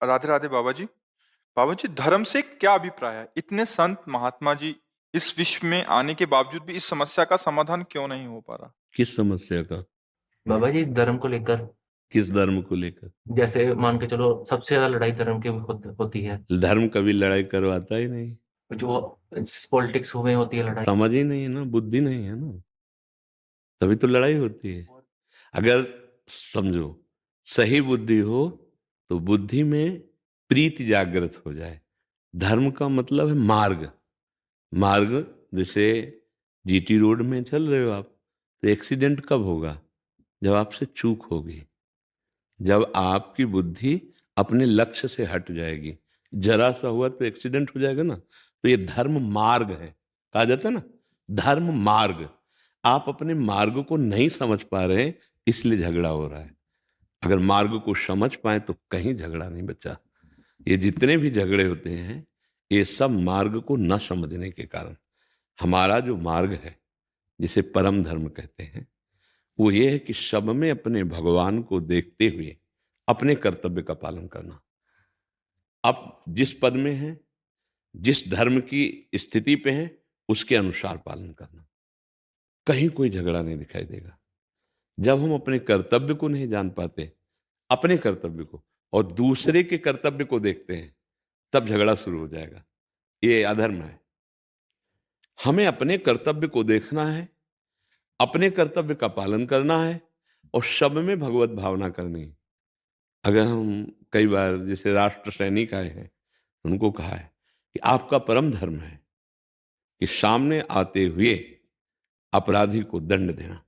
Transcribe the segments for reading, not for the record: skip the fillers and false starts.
राधे राधे बाबा जी। बाबा जी, धर्म से क्या अभिप्राय है? इतने संत महात्मा जी इस विश्व में आने के बावजूद भी इस समस्या का समाधान क्यों नहीं हो पा रहा? किस समस्या का? बाबा जी धर्म को लेकर। किस धर्म को लेकर? जैसे मान के चलो सबसे ज्यादा लड़ाई धर्म की होती है। धर्म कभी लड़ाई करवाता ही नहीं। जो पॉलिटिक्स में होती है लड़ाई। समझ ही नहीं है ना, बुद्धि नहीं है ना, तभी तो लड़ाई होती है। अगर समझो सही बुद्धि हो तो बुद्धि में प्रीति जागृत हो जाए। धर्म का मतलब है मार्ग। मार्ग जैसे जीटी रोड में चल रहे हो आप, तो एक्सीडेंट कब होगा? जब आपसे चूक होगी, जब आपकी बुद्धि अपने लक्ष्य से हट जाएगी। जरा सा हुआ तो एक्सीडेंट हो जाएगा ना। तो ये धर्म मार्ग है, कहा जाता है ना, धर्म मार्ग। आप अपने मार्ग को नहीं समझ पा रहे हैं, इसलिए झगड़ा हो रहा है। अगर मार्ग को समझ पाए तो कहीं झगड़ा नहीं बचा। ये जितने भी झगड़े होते हैं, ये सब मार्ग को न समझने के कारण। हमारा जो मार्ग है, जिसे परम धर्म कहते हैं, वो ये है कि सब में अपने भगवान को देखते हुए अपने कर्तव्य का पालन करना। आप जिस पद में हैं, जिस धर्म की स्थिति पे हैं, उसके अनुसार पालन करना। कहीं कोई झगड़ा नहीं दिखाई देगा। जब हम अपने कर्तव्य को नहीं जान पाते, अपने कर्तव्य को, और दूसरे के कर्तव्य को देखते हैं, तब झगड़ा शुरू हो जाएगा। ये अधर्म है। हमें अपने कर्तव्य को देखना है, अपने कर्तव्य का पालन करना है, और सब में भगवत भावना करनी है। अगर हम कई बार जैसे राष्ट्र सैनिक आए हैं, उनको कहा है कि आपका परम धर्म है कि सामने आते हुए अपराधी को दंड देना।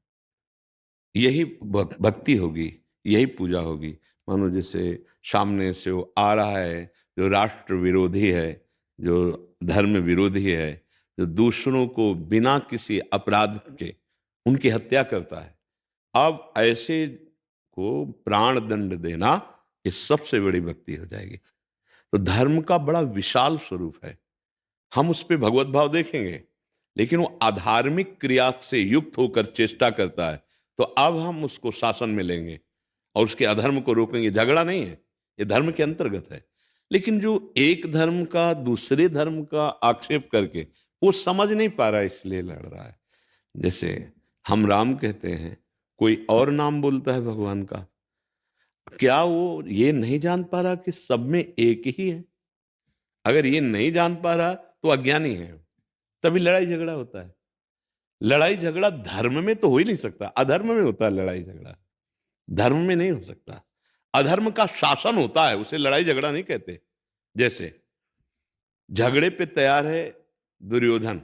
यही भक्ति होगी, यही पूजा होगी। मानो जैसे सामने से वो आ रहा है, जो राष्ट्र विरोधी है, जो धर्म विरोधी है, जो दूसरों को बिना किसी अपराध के उनकी हत्या करता है, अब ऐसे को प्राण दंड देना, ये सबसे बड़ी भक्ति हो जाएगी। तो धर्म का बड़ा विशाल स्वरूप है। हम उस पर भगवत भाव देखेंगे, लेकिन वो अधार्मिक क्रिया से युक्त होकर चेष्टा करता है, तो अब हम उसको शासन में लेंगे और उसके अधर्म को रोकेंगे। झगड़ा नहीं है, ये धर्म के अंतर्गत है। लेकिन जो एक धर्म का दूसरे धर्म का आक्षेप करके वो समझ नहीं पा रहा है, इसलिए लड़ रहा है। जैसे हम राम कहते हैं, कोई और नाम बोलता है भगवान का। क्या वो ये नहीं जान पा रहा कि सब में एक ही है? अगर ये नहीं जान पा रहा तो अज्ञानी है, तभी लड़ाई झगड़ा होता है। लड़ाई झगड़ा धर्म में तो हो ही नहीं सकता, अधर्म में होता है लड़ाई झगड़ा, धर्म में नहीं हो सकता। अधर्म का शासन होता है, उसे लड़ाई झगड़ा नहीं कहते। जैसे झगड़े पे तैयार है दुर्योधन,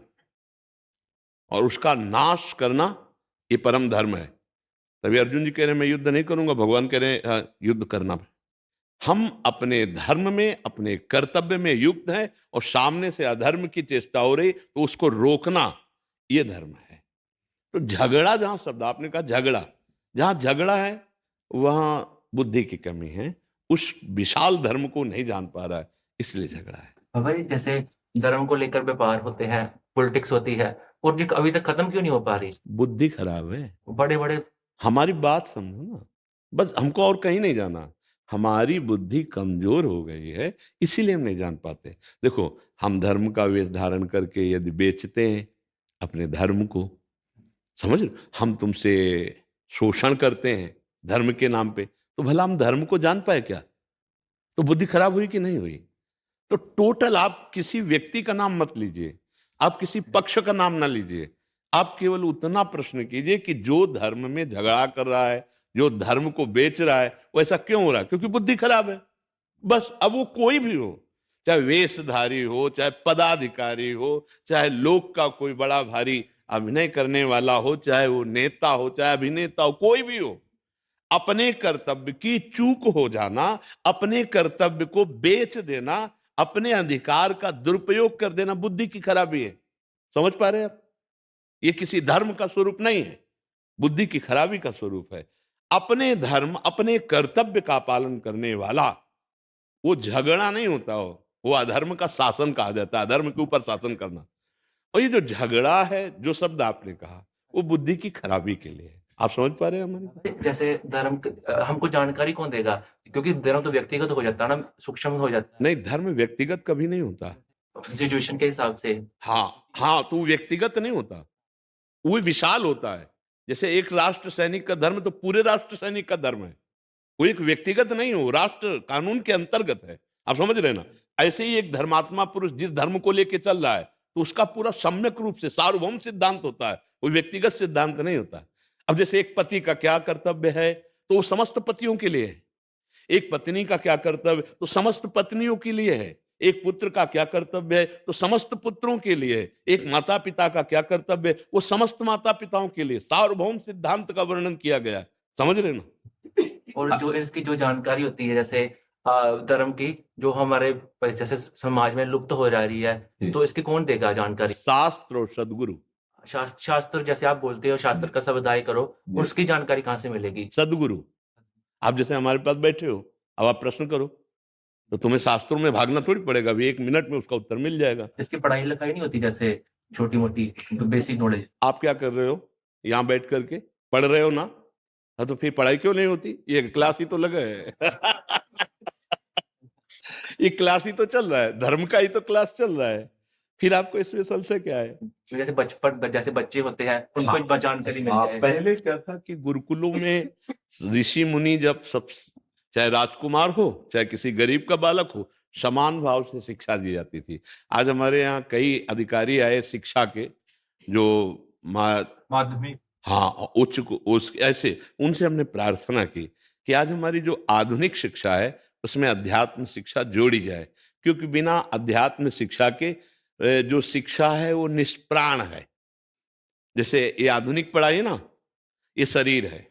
और उसका नाश करना ये परम धर्म है। तभी अर्जुन जी कह रहे हैं मैं युद्ध नहीं करूंगा, भगवान कह रहे हैं हाँ, युद्ध करना। हम अपने धर्म में, अपने कर्तव्य में युक्त हैं, और सामने से अधर्म की चेष्टा हो रही तो उसको रोकना, ये धर्म है। तो झगड़ा, जहां शब्द आपने कहा झगड़ा, जहां झगड़ा है वहां बुद्धि की कमी है। उस विशाल धर्म को नहीं जान पा रहा है, इसलिए झगड़ा है। बाबा जी जैसे धर्म को लेकर व्यापार होते हैं, पॉलिटिक्स होती है, और जी अभी तक खत्म क्यों नहीं हो पा रही? बुद्धि खराब है। बड़े बड़े। हमारी बात समझो ना, बस हमको और कहीं नहीं जाना। हमारी बुद्धि कमजोर हो गई है, इसीलिए हम नहीं जान पाते। देखो, हम धर्म का वेश धारण करके यदि बेचते हैं अपने धर्म को, समझ लो, हम तुमसे शोषण करते हैं धर्म के नाम पे, तो भला हम धर्म को जान पाए क्या? तो बुद्धि खराब हुई कि नहीं हुई? तो टोटल आप किसी व्यक्ति का नाम मत लीजिए, आप किसी पक्ष का नाम ना लीजिए। आप केवल उतना प्रश्न कीजिए कि जो धर्म में झगड़ा कर रहा है, जो धर्म को बेच रहा है, वो ऐसा क्यों हो रहा है? क्योंकि बुद्धि खराब है। बस, अब वो कोई भी हो, चाहे वेशधारी हो, चाहे पदाधिकारी हो, चाहे लोक का कोई बड़ा भारी अभिनय करने वाला हो, चाहे वो नेता हो, चाहे अभिनेता हो, कोई भी हो, अपने कर्तव्य की चूक हो जाना, अपने कर्तव्य को बेच देना, अपने अधिकार का दुरुपयोग कर देना, बुद्धि की खराबी है। समझ पा रहे हैं आप? ये किसी धर्म का स्वरूप नहीं है, बुद्धि की खराबी का स्वरूप है। अपने धर्म, अपने कर्तव्य का पालन करने वाला, वो झगड़ा नहीं होता हो, वो अधर्म का शासन कहा जाता है, अधर्म के ऊपर शासन करना। और ये जो झगड़ा है, जो शब्द आपने कहा, वो बुद्धि की खराबी के लिए है। आप समझ पा रहे हैं हमारी बात? जैसे हमको जानकारी कौन देगा? क्योंकि धर्म तो व्यक्तिगत हो जाता है ना, सूक्ष्म हो जाता है। नहीं, धर्म व्यक्तिगत कभी नहीं होता। सिचुएशन के हिसाब से। हाँ, हाँ, तो वो व्यक्तिगत नहीं होता, वो विशाल होता है। जैसे एक राष्ट्र सैनिक का धर्म तो पूरे राष्ट्र सैनिक का धर्म है। वो एक व्यक्तिगत नहीं हो, राष्ट्र कानून के अंतर्गत है। आप समझ रहे हैं ना? ऐसे ही एक धर्मात्मा पुरुष जिस धर्म को लेके चल रहा है, तो उसका पूरा सम्यक रूप से सार्वभौम सिद्धांत होता है, वो व्यक्तिगत सिद्धांत नहीं होता। अब जैसे एक पति का क्या कर्तव्य है, तो वो समस्त पतियों के लिए है। एक पत्नी का क्या कर्तव्य, तो समस्त पत्नियों के लिए है। एक पुत्र का क्या कर्तव्य है, तो समस्त पुत्रों के लिए है। एक माता पिता का क्या कर्तव्य है, वो समस्त माता पिताओं के लिए। सार्वभौम सिद्धांत का वर्णन किया गया है। समझ रहे ना? और जो इसकी जो जानकारी होती है, जैसे धर्म की, जो हमारे जैसे समाज में लुप्त हो जा रही है, तो इसकी कौन देगा जानकारी? शास्त्र और सदगुरु। शास्त्र जैसे आप बोलते हो, शास्त्र का स्वाध्याय करो, उसकी जानकारी कहाँ से मिलेगी? सदगुरु। आप जैसे हमारे पास बैठे हो, अब आप प्रश्न करो, तो तुम्हें शास्त्रों में भागना थोड़ी पड़ेगा, अभी 1 मिनट में उसका उत्तर मिल जाएगा। इसकी पढ़ाई लिखाई नहीं होती, जैसे छोटी मोटी बेसिक नॉलेज? आप क्या कर रहे हो यहाँ बैठ करके? पढ़ रहे हो ना? हाँ, तो फिर पढ़ाई क्यों नहीं होती? ये क्लास ही तो लगा है। ये क्लास ही तो चल रहा है, धर्म का ही तो क्लास चल रहा है, फिर आपको इसमें संशय क्या है? जैसे बच्चे होते हैं, उनको हाँ, जानकारी मिल हाँ, जाए। पहले क्या था कि गुरुकुलों में ऋषि मुनि जब सब, चाहे राजकुमार हो चाहे किसी गरीब का बालक हो, समान भाव से शिक्षा दी जाती थी। आज हमारे यहाँ कई अधिकारी आए शिक्षा के, जो माध्यमिक। हाँ, उच्च ऐसे उनसे हमने प्रार्थना की कि आज हमारी जो आधुनिक शिक्षा है उसमें अध्यात्म शिक्षा जोड़ी जाए, क्योंकि बिना अध्यात्म शिक्षा के जो शिक्षा है वो निष्प्राण है। जैसे ये आधुनिक पढ़ाई है ना, ये शरीर है,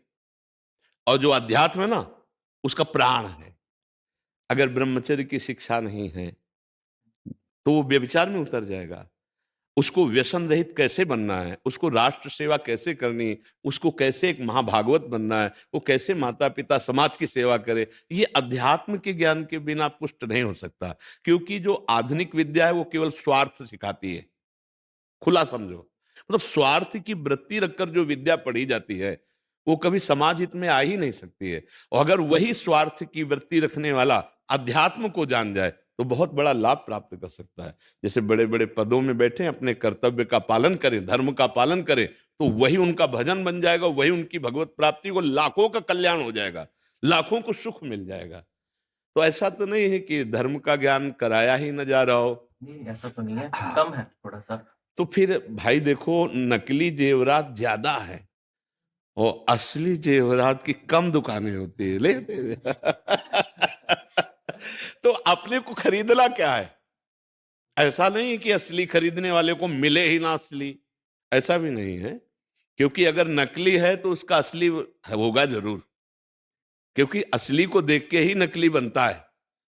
और जो अध्यात्म है ना, उसका प्राण है। अगर ब्रह्मचर्य की शिक्षा नहीं है तो वो व्यभिचार में उतर जाएगा। उसको व्यसन रहित कैसे बनना है, उसको राष्ट्र सेवा कैसे करनी है, उसको कैसे एक महाभागवत बनना है, वो कैसे माता पिता समाज की सेवा करे, ये अध्यात्म के ज्ञान के बिना पुष्ट नहीं हो सकता। क्योंकि जो आधुनिक विद्या है वो केवल स्वार्थ सिखाती है। खुला समझो, मतलब स्वार्थ की वृत्ति रखकर जो विद्या पढ़ी जाती है वो कभी समाज हित में आ ही नहीं सकती है। और अगर वही स्वार्थ की वृत्ति रखने वाला अध्यात्म को जान जाए तो बहुत बड़ा लाभ प्राप्त कर सकता है। जैसे बड़े बड़े पदों में बैठे अपने कर्तव्य का पालन करें, धर्म का पालन करें, तो वही उनका भजन बन जाएगा, वही उनकी भगवत प्राप्ति को, लाखों का कल्याण हो जाएगा, लाखों को सुख मिल जाएगा। तो ऐसा तो नहीं है कि धर्म का ज्ञान कराया ही न जा रहा हो। नहीं, ऐसा तो नहीं है, कम है थोड़ा सा। तो फिर भाई देखो, नकली जेवरात ज्यादा है और असली जेवरात की कम दुकानें होती है, लेते तो अपने को खरीदना क्या है? ऐसा नहीं है कि असली खरीदने वाले को मिले ही ना असली, ऐसा भी नहीं है। क्योंकि अगर नकली है तो उसका असली होगा जरूर, क्योंकि असली को देख के ही नकली बनता है,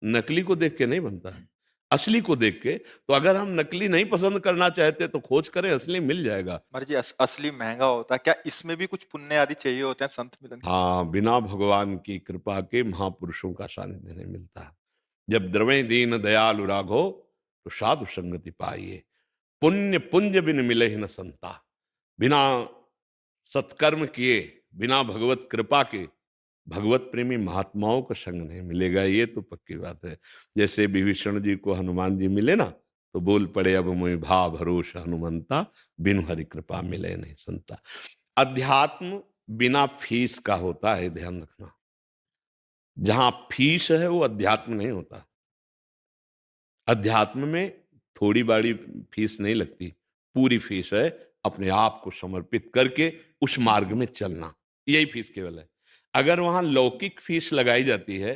नकली को देख के नहीं बनता है, असली को देख के। तो अगर हम नकली नहीं पसंद करना चाहते तो खोज करें, असली मिल जाएगा। महाराज जी, असली महंगा होता है क्या? इसमें भी कुछ पुण्य आदि चाहिए होते हैं संत मिलन के? हाँ, बिना भगवान की कृपा के महापुरुषों का सानिध्य नहीं मिलता। जब द्रवे दीन दयालु राघो तो साधु संगति पाइए, पुण्य पुंज बिन मिले ही न संता। बिना सत्कर्म किए, बिना भगवत कृपा के भगवत प्रेमी महात्माओं का संग नहीं मिलेगा, ये तो पक्की बात है। जैसे विभीषण जी को हनुमान जी मिले ना, तो बोल पड़े अब मोहि भा भरोसा हनुमंता, बिनु हरि कृपा मिले नहीं संता। अध्यात्म बिना फीस का होता है, ध्यान रखना। जहां फीस है वो अध्यात्म नहीं होता। अध्यात्म में थोड़ी बड़ी फीस नहीं लगती, पूरी फीस है अपने आप को समर्पित करके उस मार्ग में चलना, यही फीस केवल है। अगर वहां लौकिक फीस लगाई जाती है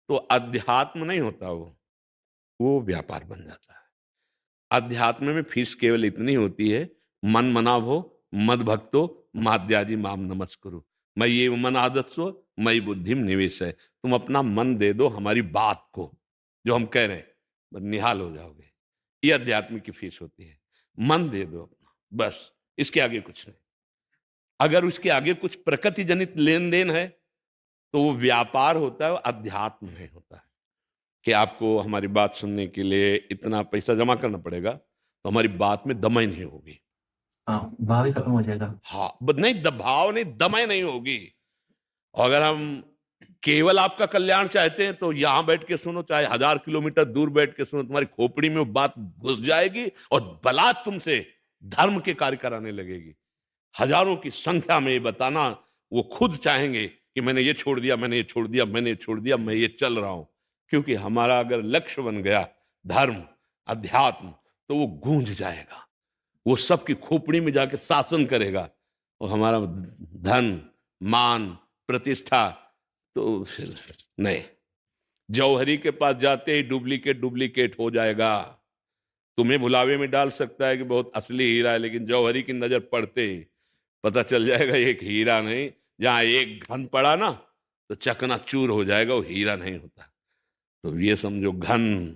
तो अध्यात्म नहीं होता, वो व्यापार बन जाता है। अध्यात्म में फीस केवल इतनी होती है, मन मनाव हो, मद भक्तो माद्याजी माम नमस्कुरु, मैं ये मन आदत सो मई बुद्धिम निवेश है। तुम अपना मन दे दो हमारी बात को, जो हम कह रहे हैं, बस निहाल हो जाओगे। ये अध्यात्म की फीस होती है, मन दे दो अपना, बस, इसके आगे कुछ नहीं। अगर उसके आगे कुछ प्रकृति जनित लेन देन है तो वो व्यापार होता है, वो अध्यात्म नहीं होता है। कि आपको हमारी बात सुनने के लिए इतना पैसा जमा करना पड़ेगा, तो हमारी बात में दम ही नहीं होगी। हाँ, भाव ही खत्म हो जाएगा। हाँ, नहीं भाव नहीं, दमय नहीं होगी। और अगर हम केवल आपका कल्याण चाहते हैं तो यहां बैठ के सुनो, चाहे 1000 किलोमीटर दूर बैठ के सुनो, तुम्हारी खोपड़ी में वो बात घुस जाएगी और बलात् तुमसे धर्म के कार्य कराने लगेगी। हजारों की संख्या में ये बताना, वो खुद चाहेंगे कि मैंने ये छोड़ दिया, मैंने ये छोड़ दिया, मैंने ये छोड़ दिया, मैं ये चल रहा हूं। क्योंकि हमारा अगर लक्ष्य बन गया धर्म, अध्यात्म, तो वो गूंज जाएगा, वो सबकी खोपड़ी में जाके शासन करेगा। और हमारा धन, मान, प्रतिष्ठा तो फिर नहीं। जौहरी के पास जाते ही डुप्लीकेट डुप्लीकेट हो जाएगा। तुम्हें भुलावे में डाल सकता है कि बहुत असली हीरा है, लेकिन जौहरी की नजर पड़ते ही पता चल जाएगा एक हीरा नहीं। जहां एक घन पड़ा ना तो चकनाचूर हो जाएगा, वो हीरा नहीं होता। तो ये समझो, घन,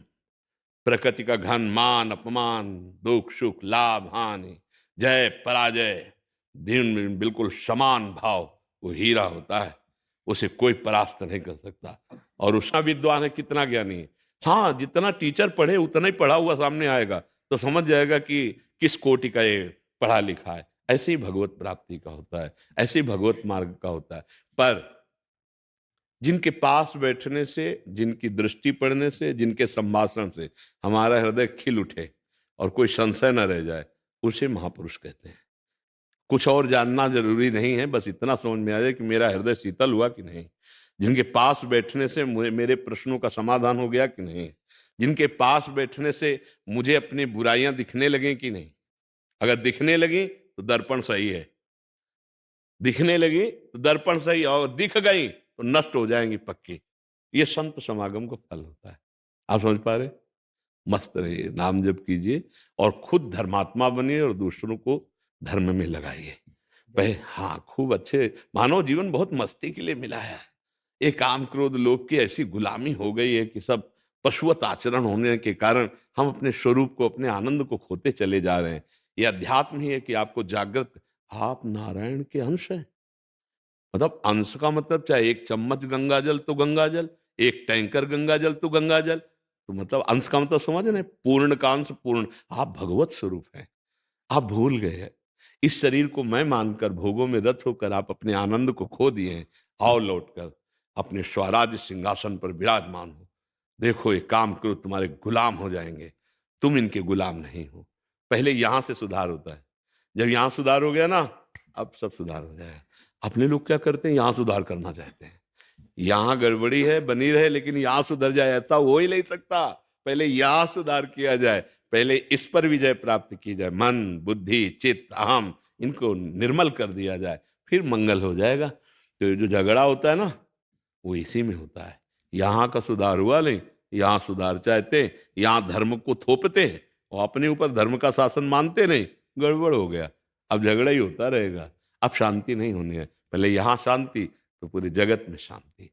प्रकृति का घन, मान अपमान, दुख सुख, लाभ हानि, जय पराजय, दिन में बिल्कुल समान भाव, वो हीरा होता है। उसे कोई परास्त नहीं कर सकता। और उसका विद्वान है, कितना ज्ञानी है। हाँ, जितना टीचर पढ़े उतना ही पढ़ा हुआ सामने आएगा तो समझ जाएगा कि किस कोटि का ये पढ़ा लिखा है। ऐसे ही भगवत प्राप्ति का होता है, ऐसे ही भगवत मार्ग का होता है। पर जिनके पास बैठने से, जिनकी दृष्टि पड़ने से, जिनके संभाषण से हमारा हृदय खिल उठे और कोई संशय न रह जाए, उसे महापुरुष कहते हैं। कुछ और जानना जरूरी नहीं है, बस इतना समझ में आ जाए कि मेरा हृदय शीतल हुआ कि नहीं, जिनके पास बैठने से मेरे प्रश्नों का समाधान हो गया कि नहीं, जिनके पास बैठने से मुझे अपनी बुराइयां दिखने लगे कि नहीं। अगर दिखने लगी तो दर्पण सही है, दिखने लगी तो दर्पण सही, और दिख गई तो नष्ट हो जाएंगी पक्की। ये संत समागम का फल होता है। आप समझ पा रहे? मस्त रहिए, नाम जप कीजिए और खुद धर्मात्मा बनिए और दूसरों को धर्म में लगाइए। हाँ, खूब अच्छे। मानव जीवन बहुत मस्ती के लिए मिला है। ये काम क्रोध लोभ की ऐसी गुलामी हो गई है कि सब पशुवत आचरण होने के कारण हम अपने स्वरूप को, अपने आनंद को खोते चले जा रहे हैं। ये अध्यात्म ही है कि आपको जागृत, आप नारायण के अंश हैं। मतलब अंश का मतलब, चाहे एक चम्मच गंगा जल तो गंगा जल, एक टैंकर गंगा जल तो गंगा जल। तो मतलब अंश का मतलब समझ रहे? पूर्ण का अंश पूर्ण। आप भगवत स्वरूप हैं, आप भूल गए हैं। इस शरीर को मैं मानकर भोगों में रत होकर आप अपने आनंद को खो दिए हैं। आओ लौटकर अपने स्वराज्य सिंहासन पर विराजमान हो। देखो, ये काम करो, तुम्हारे गुलाम हो जाएंगे। तुम इनके गुलाम नहीं हो। पहले यहां से सुधार होता है। जब यहां सुधार हो गया ना, अब सब सुधार हो जाएगा। अपने लोग क्या करते हैं, यहां सुधार करना चाहते हैं। यहां गड़बड़ी है, बनी रहे, लेकिन यहां सुधर जाए ऐसा हो ही नहीं सकता। पहले यहां सुधार किया जाए, पहले इस पर विजय प्राप्त की जाए। मन, बुद्धि, चित्त, अहम, इनको निर्मल कर दिया जाए, फिर मंगल हो जाएगा। तो ये जो झगड़ा होता है ना, वो इसी में होता है। यहां का सुधार हुआ नहीं, यहां सुधार चाहते, यहां धर्म को थोपते हैं और अपने ऊपर धर्म का शासन मानते नहीं, गड़बड़ हो गया। अब झगड़ा ही होता रहेगा, अब शांति नहीं होनी है। पहले यहां शांति तो पूरे जगत में शांति।